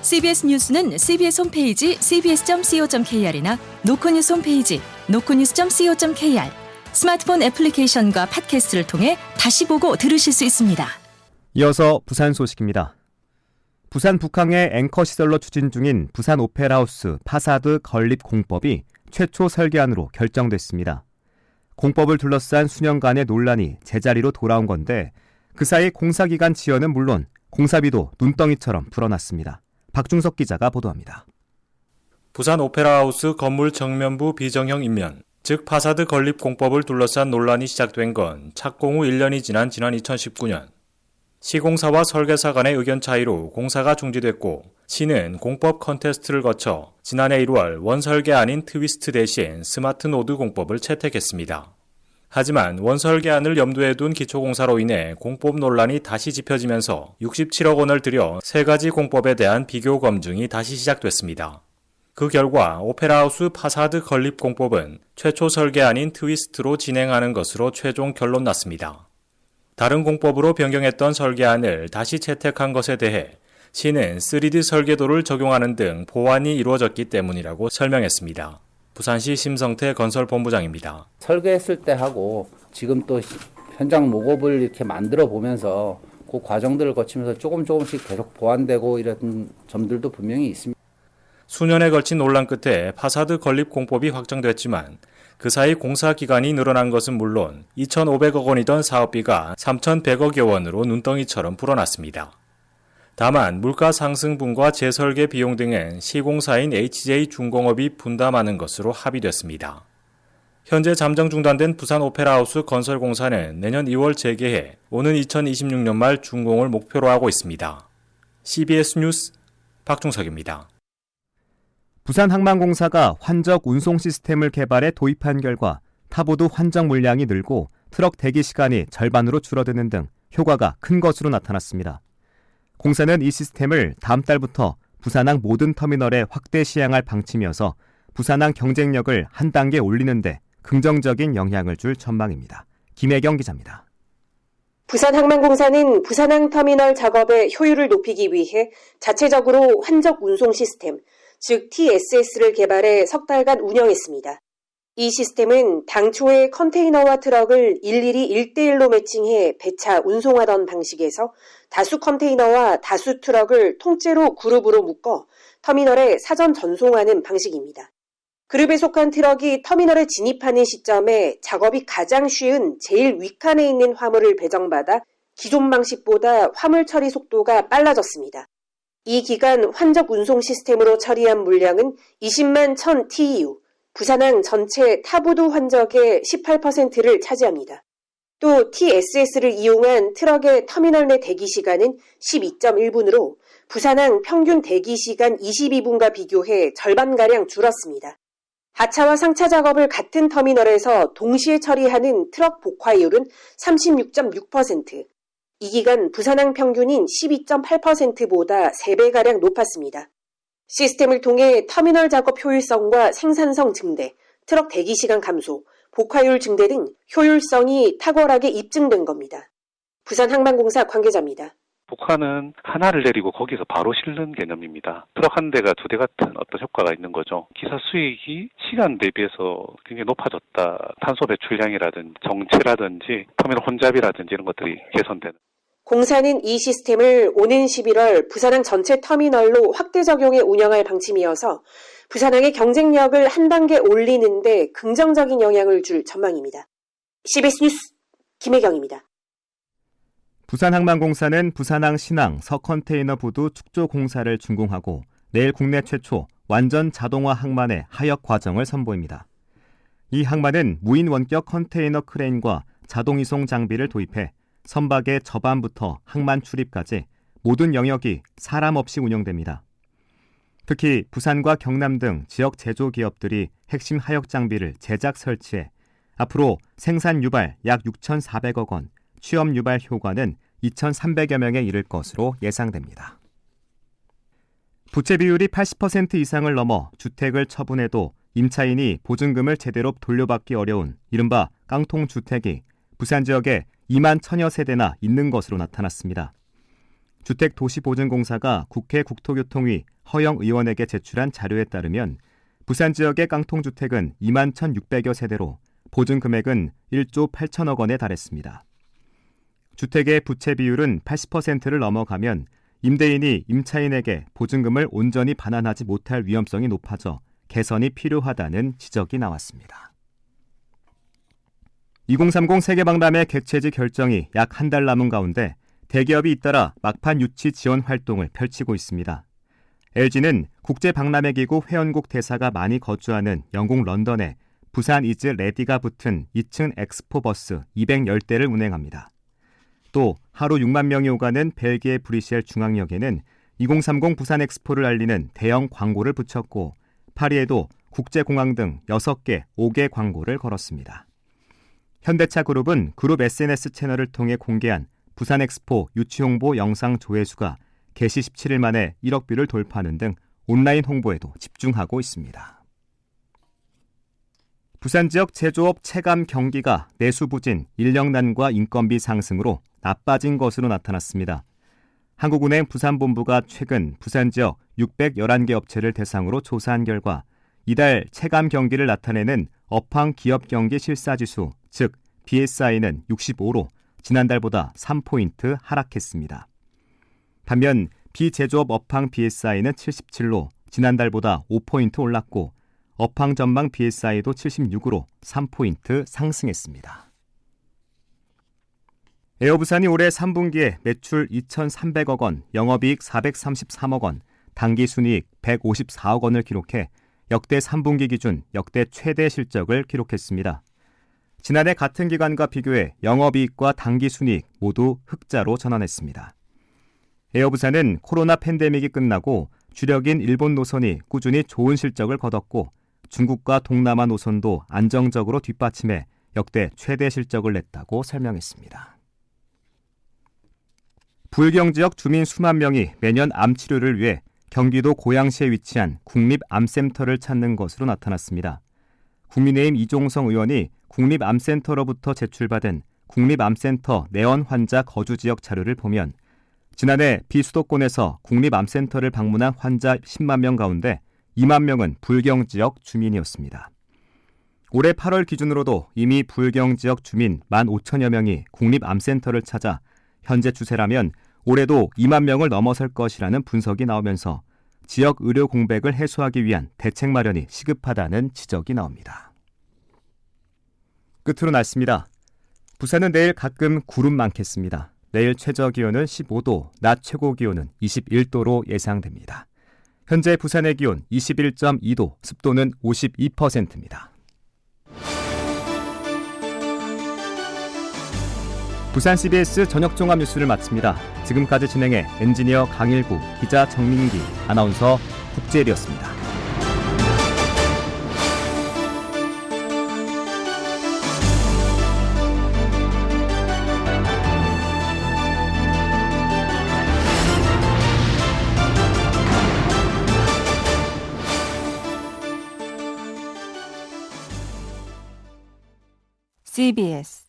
CBS 뉴스는 CBS 홈페이지 cbs.co.kr이나 노코뉴스 홈페이지 노코뉴스.co.kr, 스마트폰 애플리케이션과 팟캐스트를 통해 다시 보고 들으실 수 있습니다. 이어서 부산 소식입니다. 부산 북항의 앵커 시설로 추진 중인 부산 오페라하우스 파사드 건립 공법이 최초 설계안으로 결정됐습니다. 공법을 둘러싼 수년간의 논란이 제자리로 돌아온 건데 그 사이 공사기간 지연은 물론 공사비도 눈덩이처럼 불어났습니다. 박중석 기자가 보도합니다. 부산 오페라하우스 건물 정면부 비정형 인면, 즉 파사드 건립 공법을 둘러싼 논란이 시작된 건 착공 후 1년이 지난 2019년. 시공사와 설계사 간의 의견 차이로 공사가 중지됐고 시는 공법 컨테스트를 거쳐 지난해 1월 원설계안인 트위스트 대신 스마트 노드 공법을 채택했습니다. 하지만 원설계안을 염두에 둔 기초공사로 인해 공법 논란이 다시 짚혀지면서 67억 원을 들여 세 가지 공법에 대한 비교 검증이 다시 시작됐습니다. 그 결과 오페라하우스 파사드 건립 공법은 최초 설계안인 트위스트로 진행하는 것으로 최종 결론 났습니다. 다른 공법으로 변경했던 설계안을 다시 채택한 것에 대해 시는 3D 설계도를 적용하는 등 보완이 이루어졌기 때문이라고 설명했습니다. 부산시 심성태 건설본부장입니다. 설계했을 때 하고 지금 또 현장 모급을 이렇게 만들어 보면서 그 과정들을 거치면서 조금씩 계속 보완되고 이런 점들도 분명히 있습니다. 수년에 걸친 논란 끝에 파사드 건립 공법이 확정됐지만 그 사이 공사 기간이 늘어난 것은 물론 2,500억 원이던 사업비가 3,100억여 원으로 눈덩이처럼 불어났습니다. 다만 물가 상승분과 재설계 비용 등은 시공사인 HJ중공업이 분담하는 것으로 합의됐습니다. 현재 잠정 중단된 부산 오페라하우스 건설공사는 내년 2월 재개해 오는 2026년 말 준공을 목표로 하고 있습니다. CBS 뉴스 박중석입니다. 부산항만공사가 환적 운송 시스템을 개발해 도입한 결과 타보드 환적 물량이 늘고 트럭 대기 시간이 절반으로 줄어드는 등 효과가 큰 것으로 나타났습니다. 공사는 이 시스템을 다음 달부터 부산항 모든 터미널에 확대 시행할 방침이어서 부산항 경쟁력을 한 단계 올리는 데 긍정적인 영향을 줄 전망입니다. 김혜경 기자입니다. 부산항만공사는 부산항 터미널 작업의 효율을 높이기 위해 자체적으로 환적 운송 시스템, 즉 TSS를 개발해 석 달간 운영했습니다. 이 시스템은 당초에 컨테이너와 트럭을 일일이 1대1로 매칭해 배차 운송하던 방식에서 다수 컨테이너와 다수 트럭을 통째로 그룹으로 묶어 터미널에 사전 전송하는 방식입니다. 그룹에 속한 트럭이 터미널에 진입하는 시점에 작업이 가장 쉬운 제일 윗칸에 있는 화물을 배정받아 기존 방식보다 화물 처리 속도가 빨라졌습니다. 이 기간 환적 운송 시스템으로 처리한 물량은 20만 1000 TEU, 부산항 전체 타보드 환적의 18%를 차지합니다. 또 TSS를 이용한 트럭의 터미널 내 대기 시간은 12.1분으로 부산항 평균 대기 시간 22분과 비교해 절반가량 줄었습니다. 하차와 상차 작업을 같은 터미널에서 동시에 처리하는 트럭 복화율은 36.6%, 이 기간 부산항 평균인 12.8%보다 3배가량 높았습니다. 시스템을 통해 터미널 작업 효율성과 생산성 증대, 트럭 대기시간 감소, 복화율 증대 등 효율성이 탁월하게 입증된 겁니다. 부산항만공사 관계자입니다. 복화는 하나를 내리고 거기서 바로 실는 개념입니다. 트럭 한 대가 두 대 같은 어떤 효과가 있는 거죠. 기사 수익이 시간 대비해서 굉장히 높아졌다. 탄소 배출량이라든지 정체라든지 터미널 혼잡이라든지 이런 것들이 개선되는. 공사는 이 시스템을 오는 11월 부산항 전체 터미널로 확대 적용해 운영할 방침이어서 부산항의 경쟁력을 한 단계 올리는 데 긍정적인 영향을 줄 전망입니다. CBS 뉴스 김혜경입니다. 부산항만공사는 부산항 신항 서컨테이너 부두 축조 공사를 준공하고 내일 국내 최초 완전 자동화 항만의 하역 과정을 선보입니다. 이 항만은 무인 원격 컨테이너 크레인과 자동 이송 장비를 도입해 선박의 접안부터 항만 출입까지 모든 영역이 사람 없이 운영됩니다. 특히 부산과 경남 등 지역 제조기업들이 핵심 하역 장비를 제작 설치해 앞으로 생산 유발 약 6,400억 원, 취업 유발 효과는 2,300여 명에 이를 것으로 예상됩니다. 부채 비율이 80% 이상을 넘어 주택을 처분해도 임차인이 보증금을 제대로 돌려받기 어려운 이른바 깡통주택이 부산 지역에 2만 1000여 세대나 있는 것으로 나타났습니다. 주택도시보증공사가 국회 국토교통위 허영의원에게 제출한 자료에 따르면 부산 지역의 깡통주택은 2만 1,600여 세대로 보증 금액은 1조 8천억 원에 달했습니다. 주택의 부채 비율은 80%를 넘어가면 임대인이 임차인에게 보증금을 온전히 반환하지 못할 위험성이 높아져 개선이 필요하다는 지적이 나왔습니다. 2030 세계박람회 개최지 결정이 약 한 달 남은 가운데 대기업이 잇따라 막판 유치 지원 활동을 펼치고 있습니다. LG는 국제박람회기구 회원국 대사가 많이 거주하는 영국 런던에 부산 이즈 레디가 붙은 2층 엑스포버스 210대를 운행합니다. 또 하루 6만 명이 오가는 벨기에 브리셀 중앙역에는 2030 부산 엑스포를 알리는 대형 광고를 붙였고 파리에도 국제공항 등 6개, 5개 광고를 걸었습니다. 현대차 그룹은 그룹 SNS 채널을 통해 공개한 부산 엑스포 유치 홍보 영상 조회수가 개시 17일 만에 1억 뷰를 돌파하는 등 온라인 홍보에도 집중하고 있습니다. 부산 지역 제조업 체감 경기가 내수 부진, 인력난과 인건비 상승으로 나빠진 것으로 나타났습니다. 한국은행 부산본부가 최근 부산 지역 611개 업체를 대상으로 조사한 결과 이달 체감 경기를 나타내는 업황 기업 경기 실사지수, 즉 BSI는 65로 지난달보다 3포인트 하락했습니다. 반면 비제조업 업황 BSI는 77로 지난달보다 5포인트 올랐고 업황 전망 BSI도 76으로 3포인트 상승했습니다. 에어부산이 올해 3분기에 매출 2,300억 원, 영업이익 433억 원, 당기순이익 154억 원을 기록해 역대 3분기 기준 역대 최대 실적을 기록했습니다. 지난해 같은 기간과 비교해 영업이익과 당기순이익 모두 흑자로 전환했습니다. 에어부산은 코로나 팬데믹이 끝나고 주력인 일본 노선이 꾸준히 좋은 실적을 거뒀고 중국과 동남아 노선도 안정적으로 뒷받침해 역대 최대 실적을 냈다고 설명했습니다. 불경지역 주민 수만 명이 매년 암 치료를 위해 경기도 고양시에 위치한 국립암센터를 찾는 것으로 나타났습니다. 국민의힘 이종성 의원이 국립암센터로부터 제출받은 국립암센터 내원 환자 거주지역 자료를 보면 지난해 비수도권에서 국립암센터를 방문한 환자 10만 명 가운데 2만 명은 불경지역 주민이었습니다. 올해 8월 기준으로도 이미 불경지역 주민 15,000여 명이 국립암센터를 찾아 현재 추세라면 올해도 2만 명을 넘어설 것이라는 분석이 나오면서 지역 의료 공백을 해소하기 위한 대책 마련이 시급하다는 지적이 나옵니다. 끝으로 날씨입니다. 부산은 내일 가끔 구름 많겠습니다. 내일 최저 기온은 15도, 낮 최고 기온은 21도로 예상됩니다. 현재 부산의 기온 21.2도, 습도는 52%입니다. 부산 CBS 저녁 종합 뉴스를 마칩니다. 지금까지 진행해 엔지니어 강일구, 기자 정민기, 아나운서 국재일이었습니다. CBS